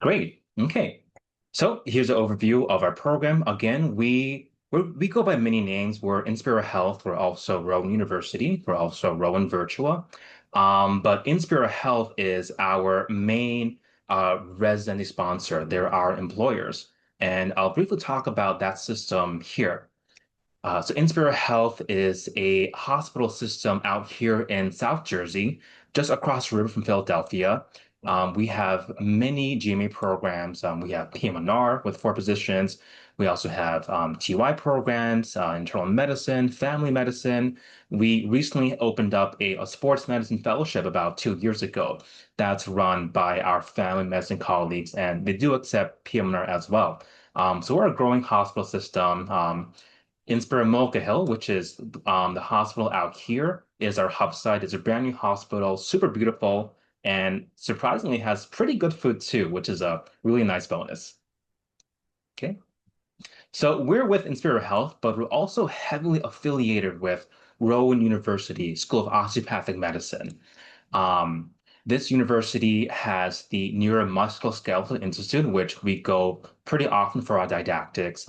Great. Okay. So here's an overview of our program. Again, we go by many names. We're Inspira Health. We're also Rowan University. We're also Rowan Virtua. But Inspira Health is our main residency sponsor. They're our employers. And I'll briefly talk about that system here. So Inspira Health is a hospital system out here in South Jersey, just across the river from Philadelphia. We have many GMA programs. We have PM&R with 4 positions. We also have TY programs, internal medicine, family medicine. We recently opened up a sports medicine fellowship about 2 years ago. That's run by our family medicine colleagues, and they do accept PM&R as well. So we're a growing hospital system. Inspira Hill, which is the hospital out here, is our hub site. It's a brand new hospital, super beautiful, and surprisingly has pretty good food too, which is a really nice bonus. Okay. So we're with Inspira Health, but we're also heavily affiliated with Rowan University School of Osteopathic Medicine. Um, this university has the Neuromusculoskeletal Institute, which we go pretty often for our didactics.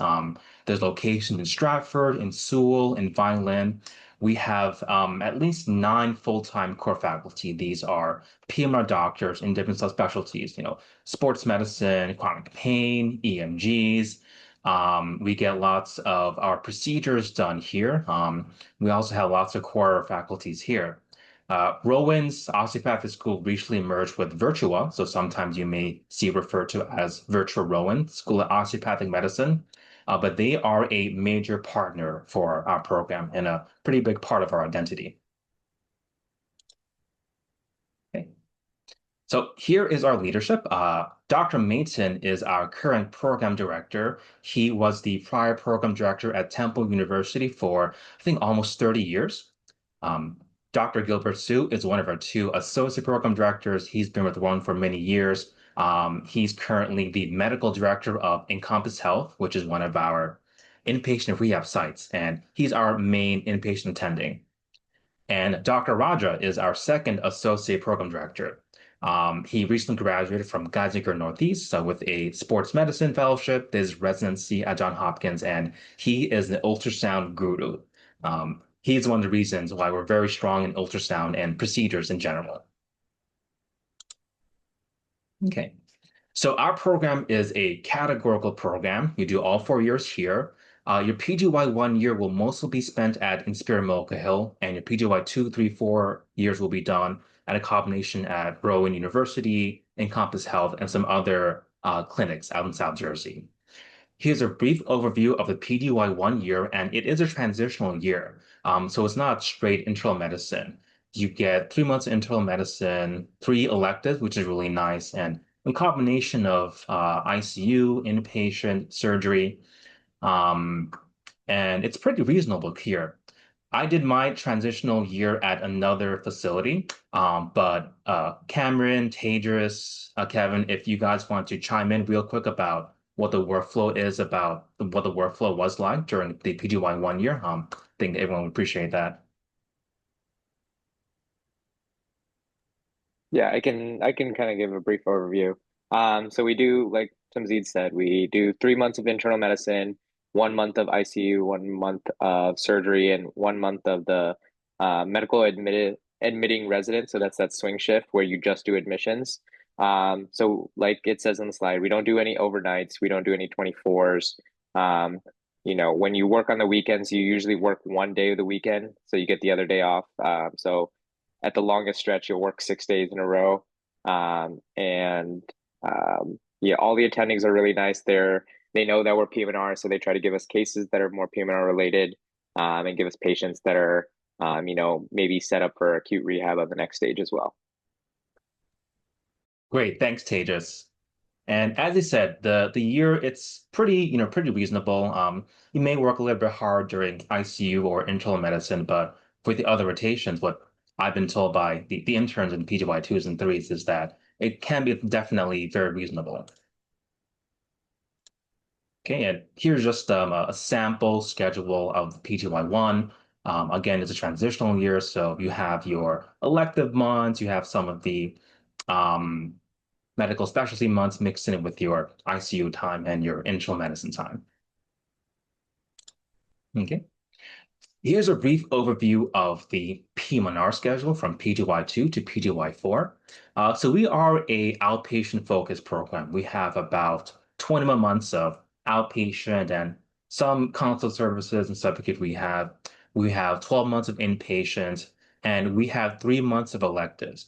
There's locations in Stratford, in Sewell, in Vineland. We have at least 9 full-time core faculty. These are PM&R doctors in different subspecialties, sports medicine, chronic pain, EMGs. We get lots of our procedures done here. We also have lots of core faculties here. Rowan's osteopathic school recently merged with Virtua, so sometimes you may see referred to as Virtua Rowan School of Osteopathic Medicine, but they are a major partner for our program and a pretty big part of our identity. Okay. So here is our leadership. Dr. Mason is our current program director. He was the prior program director at Temple University for, I think, almost 30 years. Dr. Gilbert Su is one of our 2 associate program directors. He's been with Rowan for many years. He's currently the medical director of Encompass Health, which is one of our inpatient rehab sites, and he's our main inpatient attending. And Dr. Raja is our second associate program director. He recently graduated from Geisinger Northeast with a sports medicine fellowship, his residency at Johns Hopkins, and he is an ultrasound guru. He's one of the reasons why we're very strong in ultrasound and procedures in general. Okay, so our program is a categorical program. You do all 4 years here. Your PGY 1 year will mostly be spent at Inspira Hill, and your PGY 2, 3, 4 years will be done at a combination at Rowan University, Encompass Health, and some other clinics out in South Jersey. Here's a brief overview of the PGY 1 year, and it is a transitional year. So it's not straight internal medicine. You get 3 months of internal medicine, 3 electives, which is really nice, and a combination of ICU, inpatient, surgery, and it's pretty reasonable here. I did my transitional year at another facility, but Cameron, Tadris, Kevin, if you guys want to chime in real quick about what the workflow is, about what the workflow was like during the PGY 1 year, I think everyone would appreciate that. Yeah, I can kind of give a brief overview. So we do, like Tamzid said, we do 3 months of internal medicine, 1 month of ICU, 1 month of surgery, and 1 month of the medical admitting resident. So that's that swing shift where you just do admissions. So like it says on the slide, we don't do any overnights, we don't do any 24s. When you work on the weekends, you usually work 1 day of the weekend, so you get the other day off. So at the longest stretch, you'll work 6 days in a row. And yeah, all the attendings are really nice. They know that we're PM&R, so they try to give us cases that are more PM&R related, and give us patients that are, maybe set up for acute rehab on the next stage as well. Great, thanks, Tejas. And as I said, the year it's pretty reasonable. You may work a little bit hard during ICU or internal medicine, but for the other rotations, what I've been told by the interns in PGY 2s and 3s is that it can be definitely very reasonable. Okay, and here's just a sample schedule of the PGY 1. Again, it's a transitional year, so you have your elective months, you have some of the medical specialty months mixed in with your ICU time and your internal medicine time. Okay. Here's a brief overview of the PM&R schedule from PGY2 to PGY4. So we are a outpatient-focused program. We have about 21 months of outpatient and some consult services and subacute rehab. We have 12 months of inpatient, and we have 3 months of electives.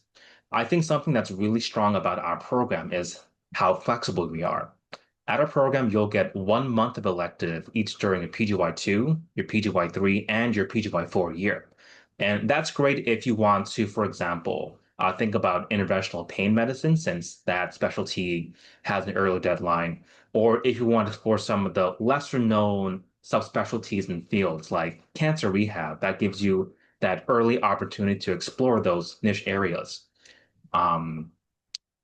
I think something that's really strong about our program is how flexible we are. At our program, you'll get 1 month of elective each during your PGY2, your PGY3, and your PGY4 year. And that's great if you want to, for example, think about interventional pain medicine, since that specialty has an early deadline, or if you want to explore some of the lesser known subspecialties in fields like cancer rehab, that gives you that early opportunity to explore those niche areas.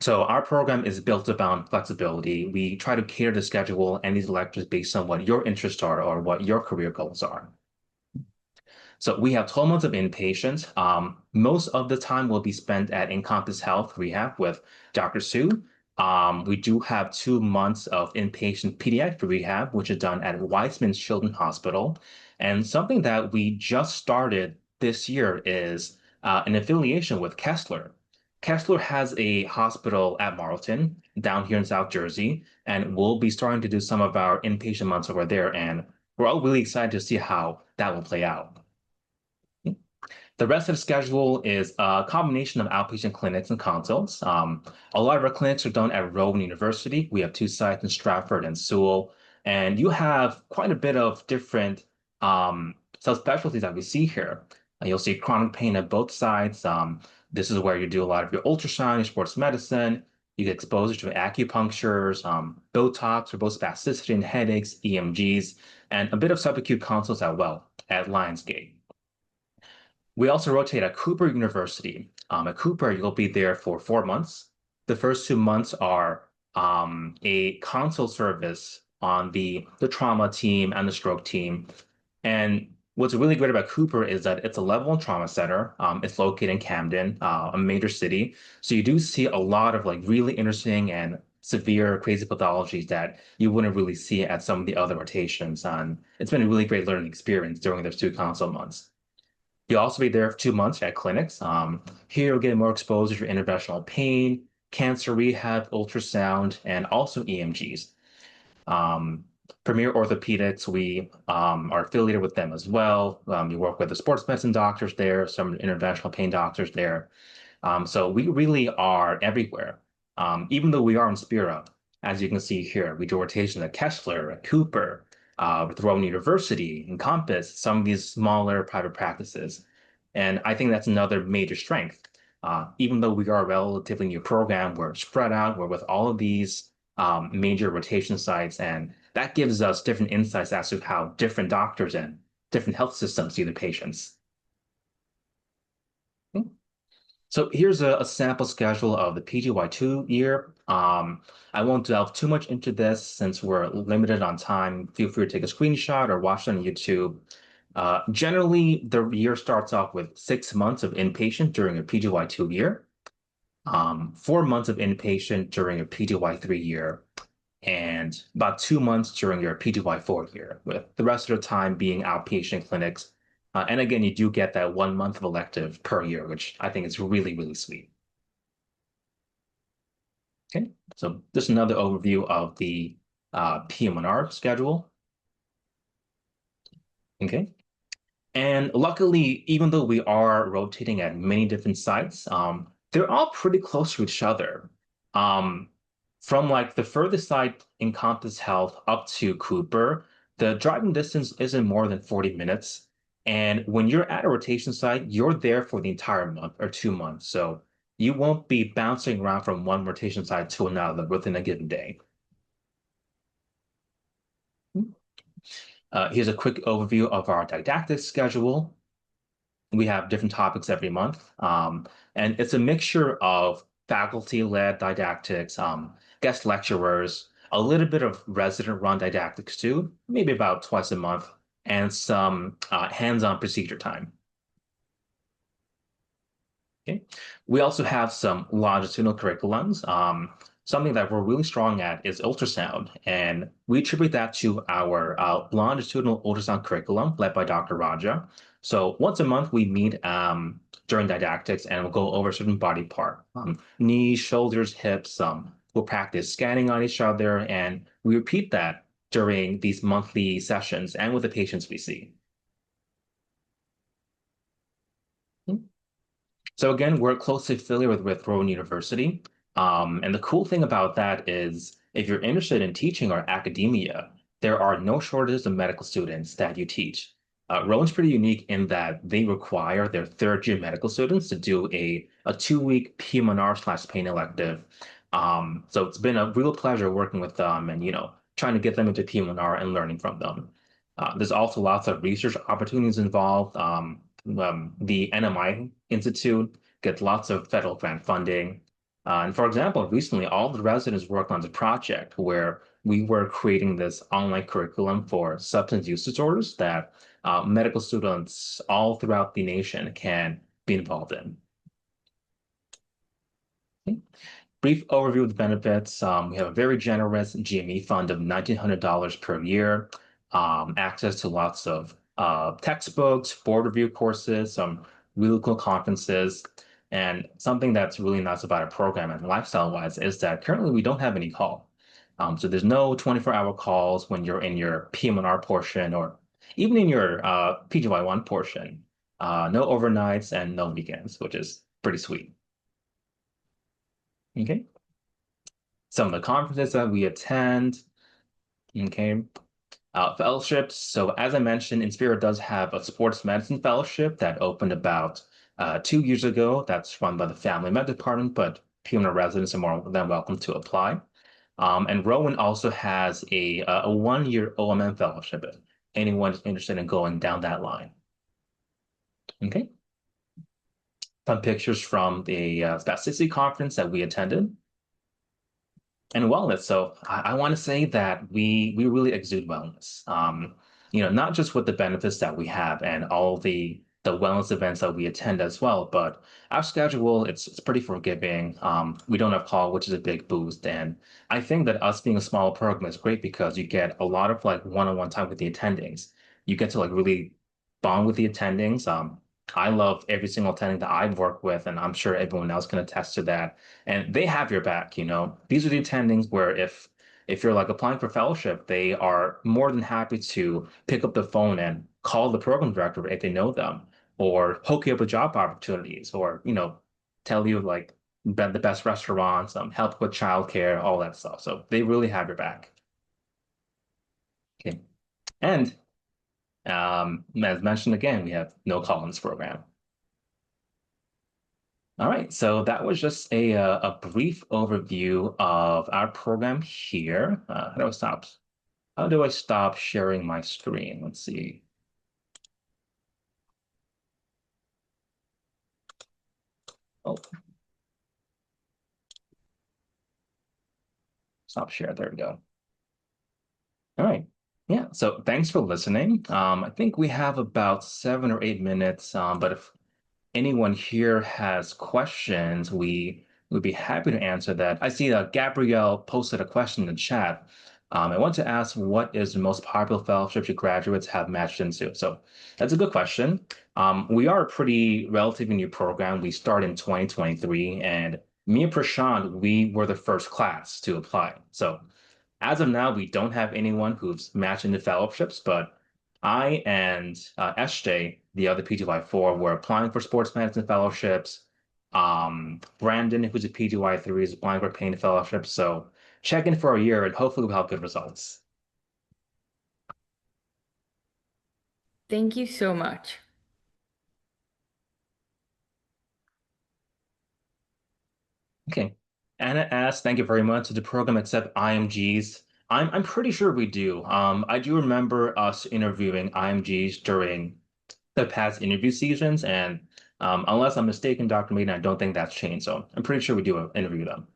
So our program is built around flexibility. We try to cater the schedule and these lectures based on what your interests are or what your career goals are. So we have 12 months of inpatient. Most of the time will be spent at Encompass Health Rehab with Dr. Sue. We do have 2 months of inpatient pediatric rehab, which is done at Weizmann's Children's Hospital. And something that we just started this year is an affiliation with Kessler. Kessler has a hospital at Marlton down here in South Jersey, and we'll be starting to do some of our inpatient months over there. And we're all really excited to see how that will play out. The rest of the schedule is a combination of outpatient clinics and consults. A lot of our clinics are done at Rowan University. We have 2 sites in Stratford and Sewell, and you have quite a bit of different subspecialties that we see here. You'll see chronic pain at both sides. This is where you do a lot of your ultrasound, your sports medicine. You get exposure to acupunctures, Botox for both spasticity and headaches, EMGs, and a bit of subacute consults as well at Lionsgate. We also rotate at Cooper University. At Cooper, you'll be there for 4 months. The first 2 months are a consult service on the trauma team and the stroke team. And what's really great about Cooper is that it's a level 1 trauma center. It's located in Camden, a major city. So you do see a lot of like really interesting and severe crazy pathologies that you wouldn't really see at some of the other rotations. And it's been a really great learning experience during those 2 consult months. You'll also be there for 2 months at clinics. Here you'll get more exposure to interventional pain, cancer rehab, ultrasound, and also EMGs. Premier Orthopedics, we are affiliated with them as well. We work with the sports medicine doctors there, some interventional pain doctors there. So we really are everywhere. Even though we are Inspira, as you can see here, we do rotation at Kessler, at Cooper, with Rowan University, Encompass, some of these smaller private practices. And I think that's another major strength. Even though we are a relatively new program, we're spread out, we're with all of these major rotation sites, and that gives us different insights as to how different doctors and different health systems see the patients. Okay. So here's a sample schedule of the PGY2 year. I won't delve too much into this since we're limited on time. Feel free to take a screenshot or watch it on YouTube. Generally, the year starts off with 6 months of inpatient during a PGY2 year, 4 months of inpatient during a PGY3 year, and about 2 months during your PGY4 year, with the rest of the time being outpatient clinics. And again, you do get that 1 month of elective per year, which I think is really, really sweet. Okay, so just another overview of the PM&R schedule. Okay, and luckily, even though we are rotating at many different sites, they're all pretty close to each other. From like the furthest site, Encompass Health, up to Cooper, the driving distance isn't more than 40 minutes. And when you're at a rotation site, you're there for the entire month or 2 months. So you won't be bouncing around from one rotation site to another within a given day. Here's a quick overview of our didactic schedule. We have different topics every month, and it's a mixture of faculty-led didactics, guest lecturers, a little bit of resident-run didactics too, maybe about twice a month, and some hands-on procedure time. Okay. We also have some longitudinal curriculums. something that we're really strong at is ultrasound, and we attribute that to our longitudinal ultrasound curriculum led by Dr. Raja. So once a month, we meet during didactics, and we'll go over a certain body part, knees, shoulders, hips. We'll practice scanning on each other, and we repeat that during these monthly sessions and with the patients we see. So again, we're closely affiliated with Rowan University. And the cool thing about that is if you're interested in teaching or academia, there are no shortages of medical students that you teach. Rowan's pretty unique in that they require their third year medical students to do a 2-week PM&R/pain elective. So it's been a real pleasure working with them and, trying to get them into PM&R and learning from them. There's also lots of research opportunities involved. The NMI Institute gets lots of federal grant funding. And for example, recently, all the residents worked on the project where we were creating this online curriculum for substance use disorders that medical students all throughout the nation can be involved in. Okay. Brief overview of the benefits. We have a very generous GME fund of $1,900 per year, access to lots of textbooks, board review courses, some really cool conferences. And something that's really nice about our program and lifestyle-wise is that currently we don't have any call. So there's no 24-hour calls when you're in your PM&R portion or even in your PGY1 portion. No overnights and no weekends, which is pretty sweet. Okay. Some of the conferences that we attend. Okay. Fellowships. So as I mentioned, Inspira does have a sports medicine fellowship that opened about 2 years ago. That's run by the Family Med Department, but PM&R residents are more than welcome to apply. And Rowan also has a 1-year OMM fellowship if anyone is interested in going down that line. Okay. Some pictures from the spasticity conference that we attended. And wellness. So I want to say that we really exude wellness. Not just with the benefits that we have and all the wellness events that we attend as well, but our schedule it's pretty forgiving. We don't have call, which is a big boost. And I think that us being a small program is great because you get a lot of like one-on-one time with the attendings. You get to like really bond with the attendings. I love every single attending that I've worked with, and I'm sure everyone else can attest to that. And they have your back, These are the attendings where if you're like applying for fellowship, they are more than happy to pick up the phone and call the program director if they know them, or hook you up with job opportunities, or tell you like the best restaurants, help with childcare, all that stuff. So they really have your back. Okay. And as mentioned again, we have no call in this program. All right, so that was just a brief overview of our program here. How do I stop sharing my screen? Let's see. Oh, stop share. There we go. All right. Yeah, so thanks for listening. I think we have about 7 or 8 minutes, but if anyone here has questions, we would be happy to answer that. I see that Gabrielle posted a question in the chat. I want to ask, what is the most popular fellowship your graduates have matched into? So that's a good question. We are a pretty relatively new program. We started in 2023, and me and Prashant, we were the first class to apply. So as of now, we don't have anyone who's matched into fellowships, but I and SJ, the other PGY4, were applying for sports medicine fellowships. Brandon, who's a PGY3, is applying for pain fellowships. So check in for a year and hopefully we'll have good results. Thank you so much. Okay. Anna asks, thank you very much. Does the program accept IMGs? I'm pretty sure we do. I do remember us interviewing IMGs during the past interview seasons, and unless I'm mistaken, Dr. Maiden, I don't think that's changed. So I'm pretty sure we do interview them.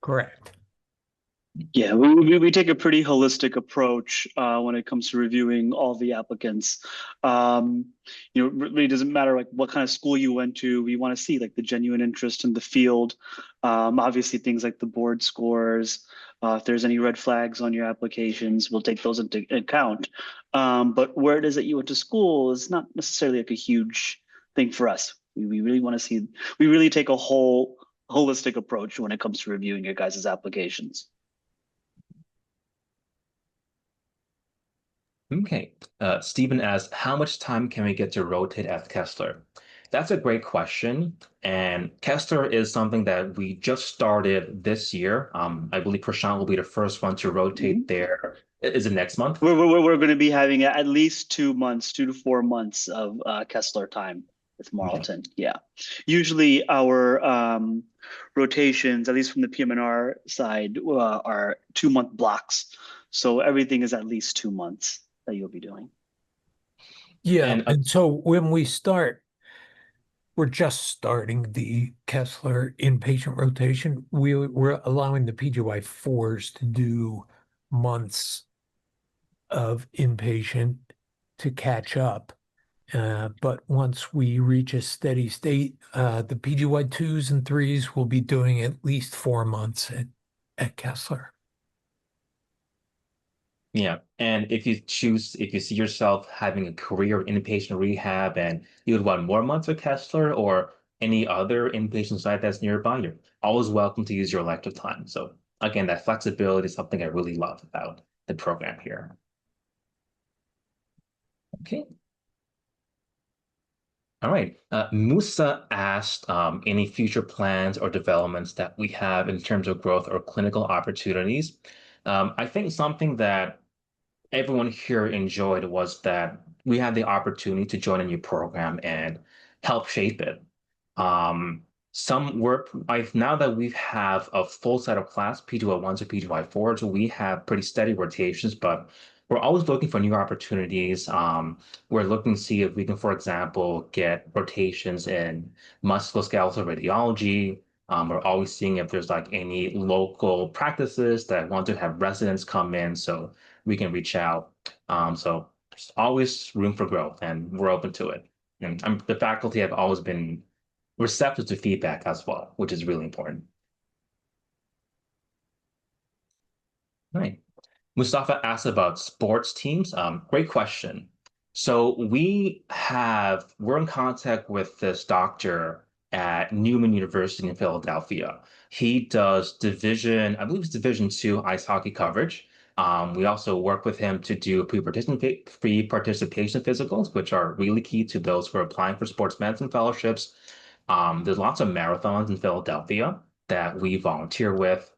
Correct. Yeah, we take a pretty holistic approach when it comes to reviewing all the applicants. Um, it really doesn't matter like what kind of school you went to. We want to see like the genuine interest in the field. Obviously, things like the board scores. If there's any red flags on your applications, we'll take those into account. But where it is that you went to school is not necessarily like a huge thing for us. We really want to see. We really take a whole holistic approach when it comes to reviewing your guys' applications. Okay. Stephen asks, how much time can we get to rotate at Kessler? That's a great question. And Kessler is something that we just started this year. I believe Prashant will be the first one to rotate Mhm. there. Is it next month? We're going to be having at least 2 months, 2 to 4 months of Kessler time with Okay. Marlton. Yeah. Usually our rotations, at least from the PM&R side, are 2 month blocks. So everything is at least 2 months that you'll be doing. Yeah, And and so when we start, we're just starting the Kessler inpatient rotation. We're allowing the PGY4s to do months of inpatient to catch up. But once we reach a steady state, the PGY2s and 3s will be doing at least 4 months at Kessler. yeah, and if you see yourself having a career in inpatient rehab and you would want more months of Kessler or any other inpatient site that's nearby, you're always welcome to use your elective time. So again, that flexibility is something I really love about the program here. Okay. All right. Musa asked any future plans or developments that we have in terms of growth or clinical opportunities. I think something that everyone here enjoyed was that we had the opportunity to join a new program and help shape it. Um, some work, now that we have a full set of class, PGY1s or PGY4s, we have pretty steady rotations, but we're always looking for new opportunities. We're looking to see if we can, for example, get rotations in musculoskeletal radiology. We're always seeing if there's like any local practices that want to have residents come in so we can reach out. So there's always room for growth and we're open to it. And the faculty have always been receptive to feedback as well, which is really important. Right. Mustafa asked about sports teams. Great question. So we're in contact with this doctor at Newman University in Philadelphia. He does I believe it's Division II ice hockey coverage. We also work with him to do pre-participation physicals, which are really key to those who are applying for sports medicine fellowships. There's lots of marathons in Philadelphia that we volunteer with.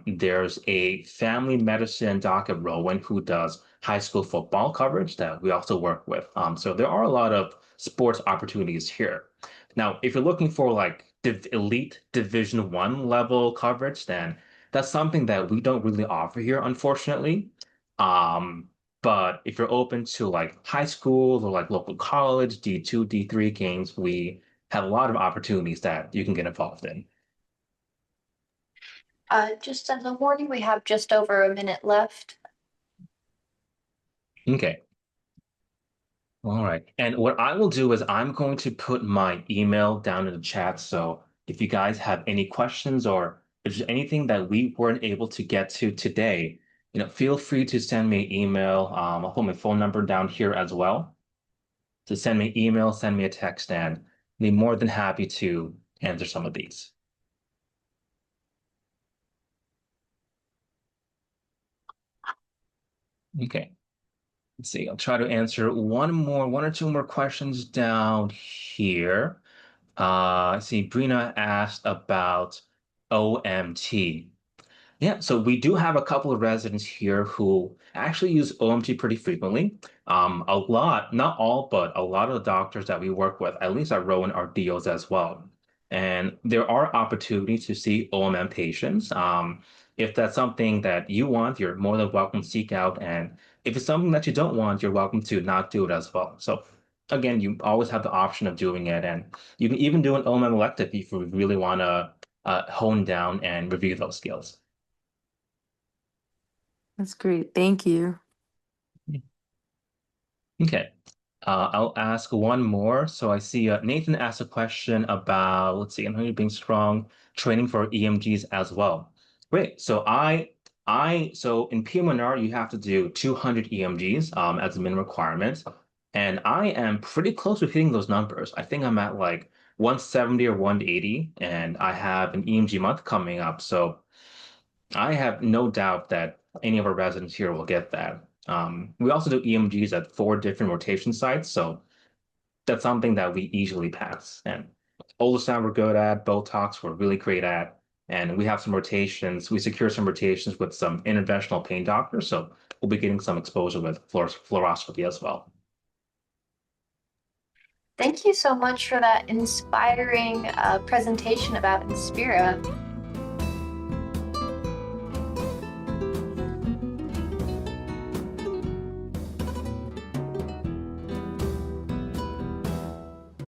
There's a family medicine doc at Rowan who does high school football coverage that we also work with. So there are a lot of sports opportunities here. Now, if you're looking for like elite Division I level coverage, then that's something that we don't really offer here, unfortunately. Um, but if you're open to like high school or like local college, D2, D3 games, we have a lot of opportunities that you can get involved in. Just as a warning, we have just over a minute left. Okay. All right. And what I will do is I'm going to put my email down in the chat. So if you guys have any questions or if there's anything that we weren't able to get to today, feel free to send me an email. I'll put my phone number down here as well. So send me an email, send me a text, and I'll be more than happy to answer some of these. Okay. Let's see. I'll try to answer one or two more questions down here. I see Brina asked about OMT. Yeah, so we do have a couple of residents here who actually use OMT pretty frequently. A lot, not all, but a lot of the doctors that we work with, at least at Rowan, are DOs as well. And there are opportunities to see OMM patients. If that's something that you want, you're more than welcome to seek out. And if it's something that you don't want, you're welcome to not do it as well. So again, you always have the option of doing it. And you can even do an OMM elective if you really want to hone down and review those skills. That's great. Thank you. Okay. I'll ask one more. So I see Nathan asked a question about, let's see, I'm being strong, training for EMGs as well. Great. So so in PM&R, you have to do 200 EMGs as a minimum requirement. And I am pretty close to hitting those numbers. I think I'm at like 170 or 180, and I have an EMG month coming up. So I have no doubt that any of our residents here will get that. We also do EMGs at 4 different rotation sites, so that's something that we easily pass. And ultrasound we're good at, Botox we're really great at, and we have some rotations. We secure some rotations with some interventional pain doctors, so we'll be getting some exposure with fluoroscopy as well. Thank you so much for that inspiring presentation about Inspira.